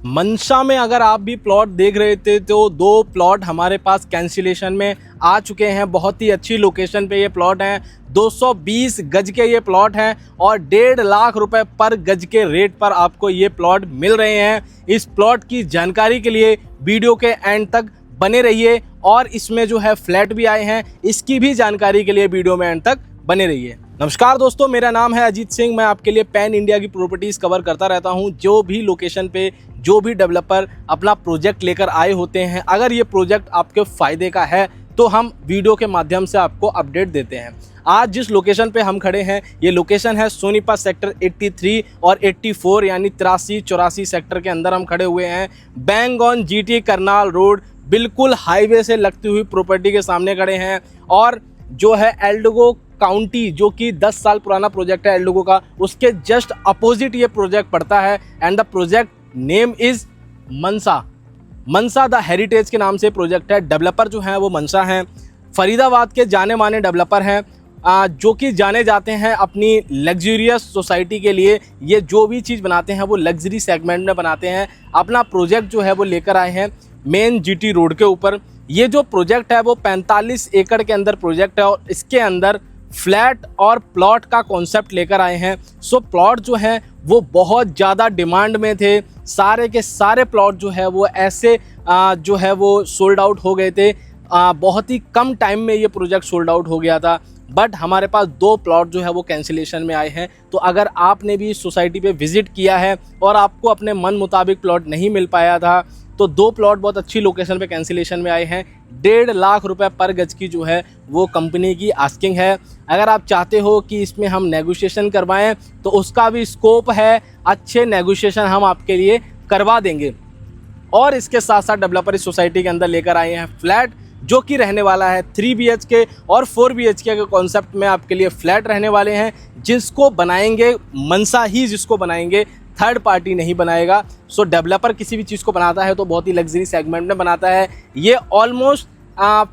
मनसा में अगर आप भी प्लॉट देख रहे थे तो 2 प्लॉट हमारे पास कैंसिलेशन में आ चुके हैं। बहुत ही अच्छी लोकेशन पे ये प्लॉट हैं। 220 गज के ये प्लॉट हैं और 1.5 लाख रुपए पर गज के रेट पर आपको ये प्लॉट मिल रहे हैं। इस प्लॉट की जानकारी के लिए वीडियो के एंड तक बने रहिए और इसमें जो है फ्लैट भी आए हैं, इसकी भी जानकारी के लिए वीडियो में एंड तक बने रहिए। नमस्कार दोस्तों, मेरा नाम है अजीत सिंह। मैं आपके लिए पैन इंडिया की प्रॉपर्टीज़ कवर करता रहता हूं। जो भी लोकेशन पे जो भी डेवलपर अपना प्रोजेक्ट लेकर आए होते हैं, अगर ये प्रोजेक्ट आपके फ़ायदे का है तो हम वीडियो के माध्यम से आपको अपडेट देते हैं। आज जिस लोकेशन पे हम खड़े हैं, ये लोकेशन है सोनीपत सेक्टर 83 और 84 यानी 83-84 सेक्टर के अंदर हम खड़े हुए हैं। Bang on GT Karnal road, बिल्कुल हाईवे से लगती हुई प्रॉपर्टी के सामने खड़े हैं। और जो है एल्डोगो काउंटी, जो कि 10 साल पुराना प्रोजेक्ट है एल्डोगो का, उसके जस्ट अपोजिट ये प्रोजेक्ट पड़ता है। And the project name is Mansa the heritage के नाम से प्रोजेक्ट है। डेवलपर जो हैं वो मनसा हैं, फरीदाबाद के जाने माने डेवलपर हैं, जो कि जाने जाते हैं अपनी लग्जरियस सोसाइटी के लिए। ये जो भी चीज़ बनाते हैं वो लग्जरी सेगमेंट में बनाते हैं। अपना प्रोजेक्ट जो है वो लेकर आए हैं मेन जीटी रोड के ऊपर। ये जो प्रोजेक्ट है वो 45 एकड़ के अंदर प्रोजेक्ट है और इसके अंदर फ्लैट और प्लॉट का कॉन्सेप्ट लेकर आए हैं। सो प्लॉट जो हैं वो बहुत ज़्यादा डिमांड में थे। सारे के सारे प्लॉट जो है वो ऐसे जो है वो सोल्ड आउट हो गए थे। बहुत ही कम टाइम में ये प्रोजेक्ट सोल्ड आउट हो गया था। बट हमारे पास 2 प्लॉट जो है वो कैंसिलेशन में आए हैं। तो अगर आपने भी इस सोसाइटी पे विज़िट किया है और आपको अपने मन मुताबिक प्लॉट नहीं मिल पाया था, तो 2 प्लॉट बहुत अच्छी लोकेशन पे कैंसिलेशन में आए हैं। 1.5 लाख रुपए पर गज की जो है वो कंपनी की आस्किंग है। अगर आप चाहते हो कि इसमें हम नेगोशिएशन करवाएं तो उसका भी स्कोप है, अच्छे नेगोशिएशन हम आपके लिए करवा देंगे। और इसके साथ साथ डेवलपर इस सोसाइटी के अंदर लेकर आए हैं फ्लैट, जो कि रहने वाला है 3 BHK और 4 BHK के कॉन्सेप्ट में आपके लिए फ्लैट रहने वाले हैं, जिसको बनाएंगे मनसा ही, जिसको बनाएंगे, थर्ड पार्टी नहीं बनाएगा। सो डेवलपर किसी भी चीज़ को बनाता है तो बहुत ही लग्जरी सेगमेंट में बनाता है। ये ऑलमोस्ट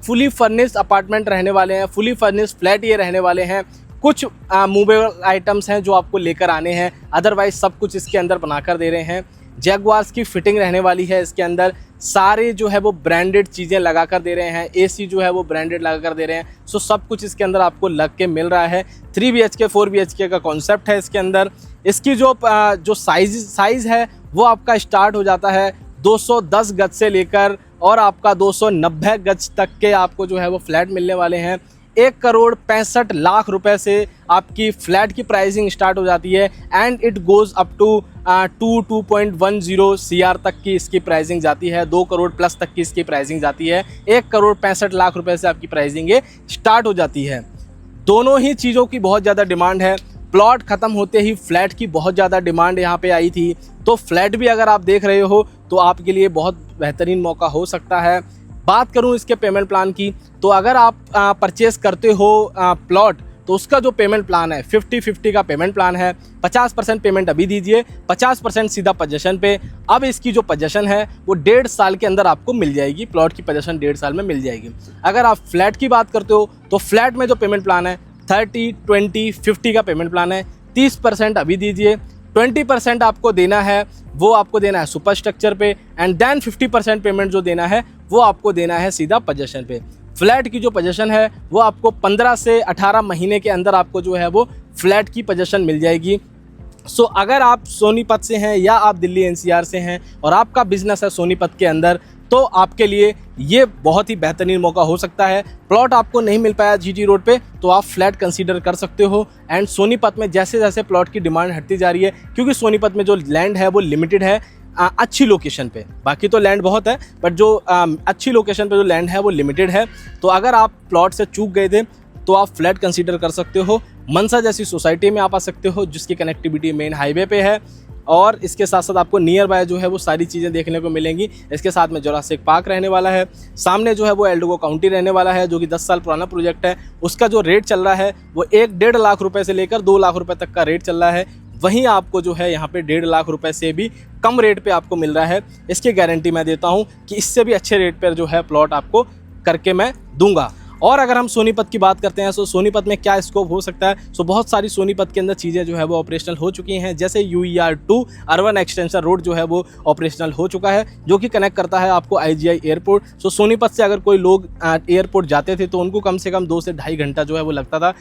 फुली फर्निश्ड अपार्टमेंट रहने वाले हैं, फुली फर्निश्ड फ्लैट ये रहने वाले हैं। कुछ मूवेबल आइटम्स हैं जो आपको लेकर आने हैं, अदरवाइज सब कुछ इसके अंदर बनाकर दे रहे हैं। जैगवार्स की फिटिंग रहने वाली है इसके अंदर। सारे जो है वो ब्रांडेड चीज़ें लगा कर दे रहे हैं। AC जो है वो ब्रांडेड लगा कर दे रहे हैं। सो सब कुछ इसके अंदर आपको लग के मिल रहा है। 3 BHK 4 BHK का कॉन्सेप्ट है इसके अंदर। इसकी जो साइज़ है वो आपका स्टार्ट हो जाता है 210 गज से लेकर और आपका 290 गज तक के आपको जो है वो फ्लैट मिलने वाले हैं। 1,65,00,000 रुपए से आपकी फ्लैट की प्राइसिंग स्टार्ट हो जाती है and it goes up to 2.10 CR तक की इसकी प्राइसिंग जाती है। 2 करोड़ प्लस तक की इसकी प्राइसिंग जाती है। 1,65,00,000 रुपए से आपकी प्राइसिंग ये स्टार्ट हो जाती है। दोनों ही चीज़ों की बहुत ज़्यादा डिमांड है। प्लॉट ख़त्म होते ही फ्लैट की बहुत ज़्यादा डिमांड यहाँ पे आई थी, तो फ्लैट भी अगर आप देख रहे हो तो आपके लिए बहुत बेहतरीन मौका हो सकता है। बात करूँ इसके पेमेंट प्लान की, तो अगर आप परचेस करते हो प्लॉट तो उसका जो पेमेंट प्लान है 50-50 का पेमेंट प्लान है। 50% पेमेंट अभी दीजिए, 50% सीधा पोजेसन पे। अब इसकी जो पोजेसन है वो 1.5 साल के अंदर आपको मिल जाएगी। प्लॉट की पोजेसन 1.5 साल में मिल जाएगी। अगर आप फ्लैट की बात करते हो तो फ्लैट में जो पेमेंट प्लान है 30-20-50 का पेमेंट प्लान है। 30% अभी दीजिए, 20% आपको देना है, वो आपको देना है सुपर स्ट्रक्चर पे, एंड देन 50% पेमेंट जो देना है वो आपको देना है सीधा पोजेसन पे। फ्लैट की जो पोजेसन है वो आपको 15 से 18 महीने के अंदर आपको जो है वो फ्लैट की पोजेसन मिल जाएगी। सो अगर आप सोनीपत से हैं या आप दिल्ली NCR से हैं और आपका बिजनेस है सोनीपत के अंदर, तो आपके लिए ये बहुत ही बेहतरीन मौका हो सकता है। प्लॉट आपको नहीं मिल पाया GT रोड पे तो आप फ्लैट कंसीडर कर सकते हो। एंड सोनीपत में जैसे जैसे प्लॉट की डिमांड हटती जा रही है, क्योंकि सोनीपत में जो लैंड है वो लिमिटेड है अच्छी लोकेशन पे, बाकी तो लैंड बहुत है बट जो अच्छी लोकेशन पे जो लैंड है वो लिमिटेड है। तो अगर आप प्लॉट से चूक गए थे तो आप फ्लैट कंसीडर कर सकते हो। मनसा जैसी सोसाइटी में आप आ सकते हो जिसकी कनेक्टिविटी मेन हाईवे पे है, और इसके साथ साथ आपको नियर बाय जो है वो सारी चीज़ें देखने को मिलेंगी। इसके साथ में जुरासिक पार्क रहने वाला है, सामने जो है वो एल्डोगो काउंटी रहने वाला है, जो कि 10 साल पुराना प्रोजेक्ट है। उसका जो रेट चल रहा है वो 1.5 लाख रुपए से लेकर 2 लाख रुपए तक का रेट चल रहा है। वहीं आपको जो है यहाँ पे 1.5 लाख रुपए से भी कम रेट पे आपको मिल रहा है। इसकी गारंटी मैं देता हूँ कि इससे भी अच्छे रेट पर जो है प्लॉट आपको करके मैं दूंगा। और अगर हम सोनीपत की बात करते हैं तो सोनीपत में क्या स्कोप हो सकता है, सो बहुत सारी सोनीपत के अंदर चीज़ें जो है वो ऑपरेशनल हो चुकी हैं। जैसे UER2 अर्बन एक्सटेंशन रोड जो है वो ऑपरेशनल हो चुका है, जो कि कनेक्ट करता है आपको IGI एयरपोर्ट। सो सोनीपत से अगर कोई लोग एयरपोर्ट जाते थे तो उनको कम से कम 2 से ढाई घंटा जो है वो लगता था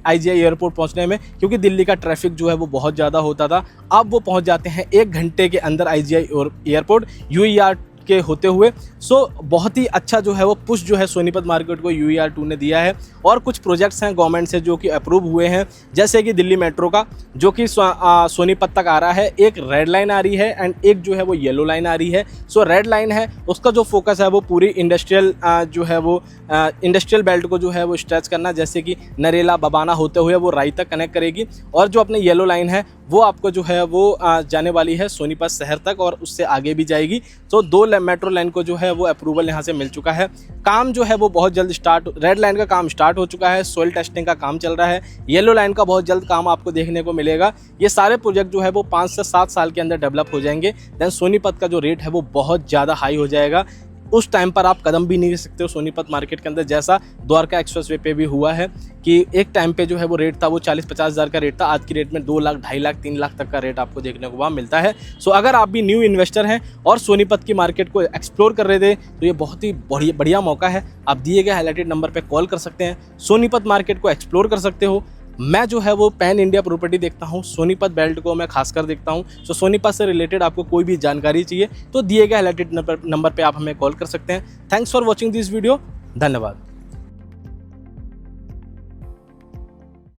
IGI एयरपोर्ट पहुंचने में, क्योंकि दिल्ली का ट्रैफिक जो है वो बहुत ज़्यादा होता था। अब वो पहुंच जाते हैं 1 घंटे के अंदर IGI एयरपोर्ट UER के होते हुए। सो बहुत ही अच्छा जो है वो पुश जो है सोनीपत मार्केट को UER2 ने दिया है। और कुछ प्रोजेक्ट्स हैं गवर्नमेंट से जो कि अप्रूव हुए हैं, जैसे कि दिल्ली मेट्रो का जो कि सोनीपत तक आ रहा है। एक रेड लाइन आ रही है एंड एक जो है वो येलो लाइन आ रही है। सो रेड लाइन है उसका जो फोकस है वो पूरी इंडस्ट्रियल जो है वो इंडस्ट्रियल बेल्ट को जो है वो स्ट्रेच करना, जैसे कि नरेला बबाना होते हुए वो राई तक कनेक्ट करेगी। और जो अपने येलो लाइन है वो आपको जो है वो जाने वाली है सोनीपत शहर तक और उससे आगे भी जाएगी। तो 2 मेट्रो लाइन को जो है वो अप्रूवल यहाँ से मिल चुका है। काम जो है वो बहुत जल्द रेड लाइन का काम स्टार्ट हो चुका है, सोइल टेस्टिंग का काम चल रहा है, येलो लाइन का बहुत जल्द काम आपको देखने को मिलेगा। ये सारे प्रोजेक्ट जो है वो 5 से 7 साल के अंदर डेवलप हो जाएंगे। देन सोनीपत का जो रेट है वो बहुत ज़्यादा हाई हो जाएगा। उस टाइम पर आप कदम भी नहीं रख सकते हो सोनीपत मार्केट के अंदर, जैसा द्वारका एक्सप्रेसवे पे भी हुआ है कि एक टाइम पे जो है वो रेट था वो 40-50 हज़ार का रेट था। आज की रेट में 2 लाख, 2.5 लाख, 3 लाख तक का रेट आपको देखने को वहाँ मिलता है। सो अगर आप भी न्यू इन्वेस्टर हैं और सोनीपत की मार्केट को एक्सप्लोर कर रहे थे तो ये बहुत ही बढ़िया मौका है। आप दिए गए हाईलाइटेड नंबर पर कॉल कर सकते हैं, सोनीपत मार्केट को एक्सप्लोर कर सकते हो। मैं जो है वो पैन इंडिया प्रॉपर्टी देखता हूँ, सोनीपत बेल्ट को मैं खासकर देखता हूँ। सो सोनीपत से रिलेटेड आपको कोई भी जानकारी चाहिए तो दिए गए हाईलाइटेड नंबर पे आप हमें कॉल कर सकते हैं। Thanks for watching this video. धन्यवाद।